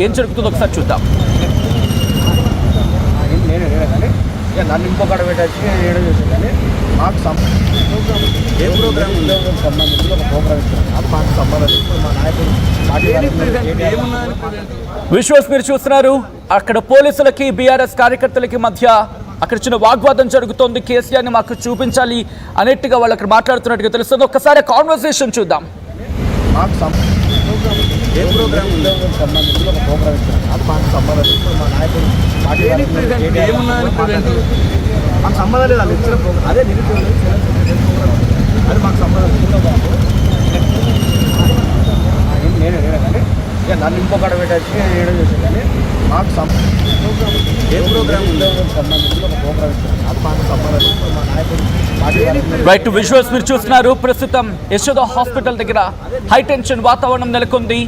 ఏం జరుగుతుందో ఒకసారి చూద్దాం. నన్ను ఇంకొకటి పెట్టచ్చి ఏడో చేసేది మాకు ఏ ప్రోగ్రామ్ సంబంధించి ఒక ప్రోగ్రామ్ ఇస్తున్నాను మాకు సంబంధించి మా నాయకుడు విశ్వాస్ మీరు చూస్తున్నారు, అక్కడ పోలీసులకి బీఆర్ఎస్ కార్యకర్తలకి మధ్య అక్కడ చిన్న వాగ్వాదం జరుగుతోంది. కేసీఆర్ని మాకు చూపించాలి అనేట్టుగా వాళ్ళు అక్కడ మాట్లాడుతున్నట్టుగా తెలుస్తుంది. ఒక్కసారి కాన్వర్సేషన్ చూద్దాం. మాకు ఏ ప్రోగ్రామ్ సంబంధించి ఒక ప్రోగ్రామ్ ఇస్తున్నాను మాకు సంబంధించి మా నాయకుడు మాకు సంబంధం లేదు వాళ్ళు ఇచ్చిన ప్రోగ్రామ్ అదే అది మాకు సంబంధం నేనే కానీ ఇక నన్ను ఇంకొకటి పెట్టచ్చి ఏడో చేసేది కానీ మాకు ఏ ప్రోగ్రామ్ సంబంధించి ఒక ప్రోగ్రామ్ ఇస్తున్నాను మాకు సంబంధించి మా నాయకుడు రైట్ విజువల్స్ మీరు చూస్తున్నారు. ప్రస్తుతం యశోద హాస్పిటల్ దగ్గర హైటెన్షన్ వాతావరణం నెలకొంది.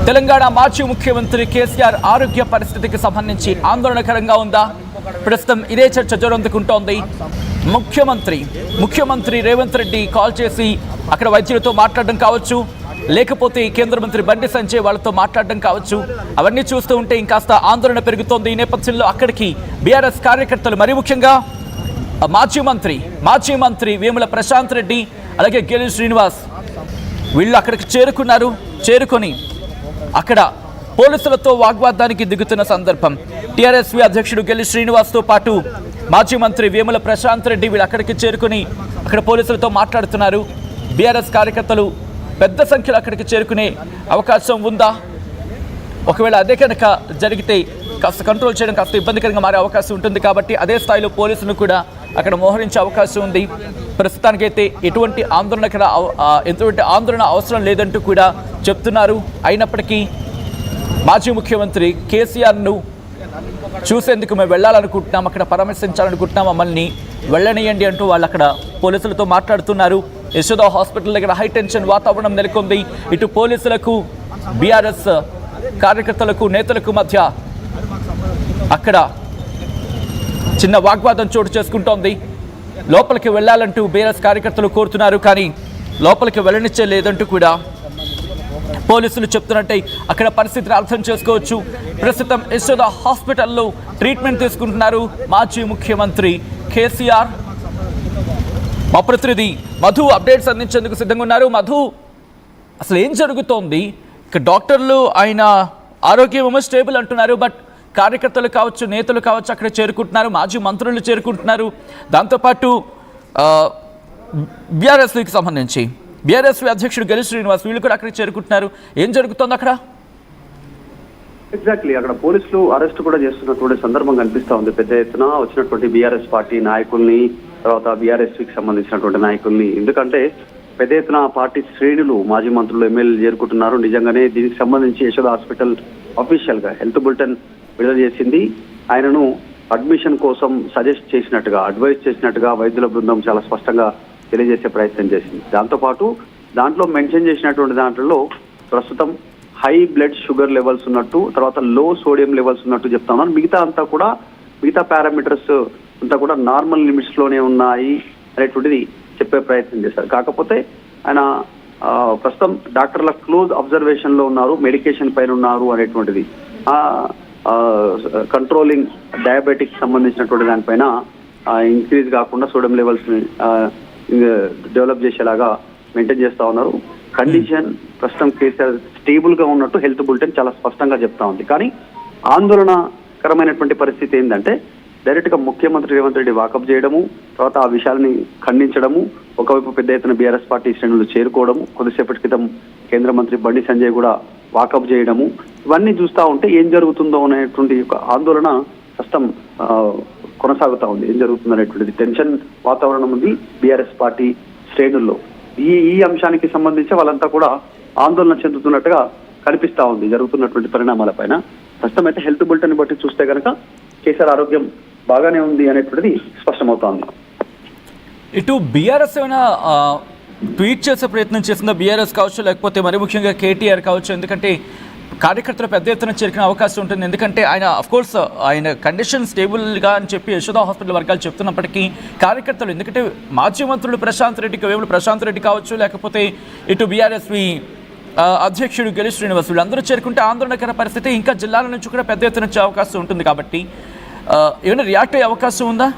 తెలంగాణ మాజీ ముఖ్యమంత్రి కేసీఆర్ ఆరోగ్య పరిస్థితికి సంబంధించి ఆందోళనకరంగా ఉందా? ప్రస్తుతం ఇదే చర్చ జోరందుకుంటోంది. ముఖ్యమంత్రి రేవంత్ రెడ్డి కాల్ చేసి అక్కడ వైద్యులతో మాట్లాడడం కావచ్చు, లేకపోతే కేంద్ర మంత్రి బండి సంజయ్ వాళ్ళతో మాట్లాడడం కావచ్చు, అవన్నీ చూస్తూ ఉంటే ఇంకాస్త ఆందోళన పెరుగుతోంది. ఈ నేపథ్యంలో అక్కడికి బీఆర్ఎస్ కార్యకర్తలు, మరీ ముఖ్యంగా మాజీ మంత్రి వేముల ప్రశాంత్ రెడ్డి అలాగే గెలి శ్రీనివాస్ వీళ్ళు అక్కడికి చేరుకొని అక్కడ పోలీసులతో వాగ్వాదానికి దిగుతున్న సందర్భం. టీఆర్ఎస్వి అధ్యక్షుడు గెలి శ్రీనివాస్తో పాటు మాజీ మంత్రి వేముల ప్రశాంత్ రెడ్డి వీళ్ళు అక్కడికి చేరుకుని అక్కడ పోలీసులతో మాట్లాడుతున్నారు. బీఆర్ఎస్ కార్యకర్తలు పెద్ద సంఖ్యలో అక్కడికి చేరుకునే అవకాశం ఉందా? ఒకవేళ అదే కనుక జరిగితే కాస్త కంట్రోల్ చేయడం కాస్త ఇబ్బందికరంగా మారే అవకాశం ఉంటుంది. కాబట్టి అదే స్థాయిలో పోలీసులు కూడా అక్కడ మోహరించే అవకాశం ఉంది. ప్రస్తుతానికైతే ఎటువంటి ఆందోళన అవసరం లేదంటూ కూడా చెప్తున్నారు. అయినప్పటికీ మాజీ ముఖ్యమంత్రి కేసీఆర్ను చూసేందుకు మేము వెళ్ళాలనుకుంటున్నాం, అక్కడ పరామర్శించాలనుకుంటున్నాం, మమ్మల్ని వెళ్ళనియండి అంటూ వాళ్ళు అక్కడ పోలీసులతో మాట్లాడుతున్నారు. యశోద హాస్పిటల్ దగ్గర హైటెన్షన్ వాతావరణం నెలకొంది. ఇటు పోలీసులకు బీఆర్ఎస్ కార్యకర్తలకు నేతలకు మధ్య అక్కడ చిన్న వాగ్వాదం చోటు చేసుకుంటోంది. లోపలికి వెళ్ళాలంటూ బీఆర్ఎస్ కార్యకర్తలు కోరుతున్నారు, కానీ లోపలికి వెళ్ళనిచ్చే లేదంటూ కూడా పోలీసులు చెప్తున్నట్టే అక్కడ పరిస్థితిని అర్థం చేసుకోవచ్చు. ప్రస్తుతం యశోద హాస్పిటల్లో ట్రీట్మెంట్ తీసుకుంటున్నారు మాజీ ముఖ్యమంత్రి కేసీఆర్. మా ప్రతినిధి మధు అప్డేట్స్ అందించేందుకు సిద్ధంగా ఉన్నారు. మధు, అసలు ఏం జరుగుతోంది? ఇక డాక్టర్లు ఆయన ఆరోగ్యం స్టేబుల్ అంటున్నారు, బట్ కార్యకర్తలు కావచ్చు, నేతలు కావచ్చు అక్కడ చేరుకుంటున్నారు, మాజీ మంత్రులు చేరుకుంటున్నారు. దాంతోపాటు బీఆర్ఎస్కి సంబంధించి బీఆర్ఎస్ అధ్యక్షుడు గెలి శ్రీనివాస్ వీళ్ళు కూడా అక్కడికి చేరుకుంటున్నారు. ఏం జరుగుతోంది అక్కడ? ఎగ్జాక్ట్లీ, అక్కడ పోలీసులు అరెస్ట్ కూడా చేస్తున్నటువంటి సందర్భం కనిపిస్తా ఉంది. పెద్ద ఎత్తున వచ్చినటువంటి బీఆర్ఎస్ పార్టీ నాయకుల్ని, తర్వాత బీఆర్ఎస్కి సంబంధించినటువంటి నాయకుల్ని, ఎందుకంటే పెద్ద ఎత్తున పార్టీ శ్రేణులు, మాజీ మంత్రులు, ఎమ్మెల్యేలు చేరుకుంటున్నారు. నిజంగానే దీనికి సంబంధించి యశోద హాస్పిటల్ అఫీషియల్ గా హెల్త్ బులెటిన్ విడుదల చేసింది. ఆయనను అడ్మిషన్ కోసం సజెస్ట్ చేసినట్టుగా, అడ్వైజ్ చేసినట్టుగా వైద్యుల బృందం చాలా స్పష్టంగా తెలియజేసే ప్రయత్నం చేసింది. దాంతోపాటు దాంట్లో మెన్షన్ చేసినటువంటి దాంట్లో ప్రస్తుతం హై బ్లడ్ షుగర్ లెవెల్స్ ఉన్నట్టు, తర్వాత లో సోడియం లెవెల్స్ ఉన్నట్టు చెప్తా ఉన్నారు. మిగతా పారామీటర్స్ అంతా కూడా నార్మల్ లిమిట్స్ లోనే ఉన్నాయి అనేటువంటిది చెప్పే ప్రయత్నం చేశారు. కాకపోతే ఆయన ప్రస్తుతం డాక్టర్ల క్లోజ్ అబ్జర్వేషన్ లో ఉన్నారు, మెడికేషన్ పైన ఉన్నారు అనేటువంటిది, కంట్రోలింగ్ డయాబెటిక్ సంబంధించినటువంటి దానిపైన ఇంక్రీజ్ కాకుండా సోడియం లెవెల్స్ ని డెవలప్ చేసేలాగా మెయింటైన్ చేస్తా ఉన్నారు. కండిషన్ ప్రస్తుతం కేసీఆర్ స్టేబుల్ గా ఉన్నట్టు హెల్త్ బులెటిన్ చాలా స్పష్టంగా చెప్తా ఉంది. కానీ ఆందోళనకరమైనటువంటి పరిస్థితి ఏంటంటే డైరెక్ట్ గా ముఖ్యమంత్రి రేవంత్ రెడ్డి వాకప్ చేయడము, తర్వాత ఆ విషయాలని ఖండించడము, ఒకవైపు పెద్ద ఎత్తున బీఆర్ఎస్ పార్టీ శ్రేణులు చేరుకోవడము, కొద్దిసేపటి క్రితం కేంద్ర మంత్రి బండి సంజయ్ కూడా వాకప్ చేయడము, ఇవన్నీ చూస్తూ ఉంటే ఏం జరుగుతుందో అనేటువంటి ఆందోళన కష్టం కొనసాగుతా ఉంది. ఏం జరుగుతుంది అనేటువంటిది టెన్షన్ వాతావరణం ఉంది బీఆర్ఎస్ పార్టీ శ్రేణుల్లో. ఈ అంశానికి సంబంధించి వాళ్ళంతా కూడా ఆందోళన చెందుతున్నట్టుగా కనిపిస్తా ఉంది జరుగుతున్నటువంటి పరిణామాల పైన. ప్రస్తుతం అయితే హెల్త్ బులెటిన్ బట్టి చూస్తే కనుక కేసీఆర్ ఆరోగ్యం బాగానే ఉంది అనేటువంటిది స్పష్టమవుతోంది. ఇటు బీఆర్ఎస్ ఏమైనా ట్వీట్ చేసే ప్రయత్నం చేసిందా? బీఆర్ఎస్ కావచ్చు, లేకపోతే మరి ముఖ్యంగా కేటీఆర్ కావచ్చు, ఎందుకంటే కార్యకర్తలు పెద్ద ఎత్తున చేరుకునే అవకాశం ఉంటుంది. ఎందుకంటే ఆయన అఫ్కోర్స్ ఆయన కండిషన్ స్టేబుల్గా అని చెప్పి యశోద హాస్పిటల్ వర్గాలు చెప్తున్నప్పటికీ కార్యకర్తలు, ఎందుకంటే మాజీ మంత్రులు వేముల ప్రశాంత్ రెడ్డి కావచ్చు, లేకపోతే ఇటు బీఆర్ఎస్వి అధ్యక్షుడు గెలి శ్రీనివాస్ వీళ్ళందరూ చేరుకుంటే ఆందోళనకర పరిస్థితి ఇంకా జిల్లాల నుంచి కూడా పెద్ద ఎత్తున వచ్చే అవకాశం ఉంటుంది కాబట్టి ఏమైనా రియాక్ట్ అయ్యే అవకాశం ఉందా?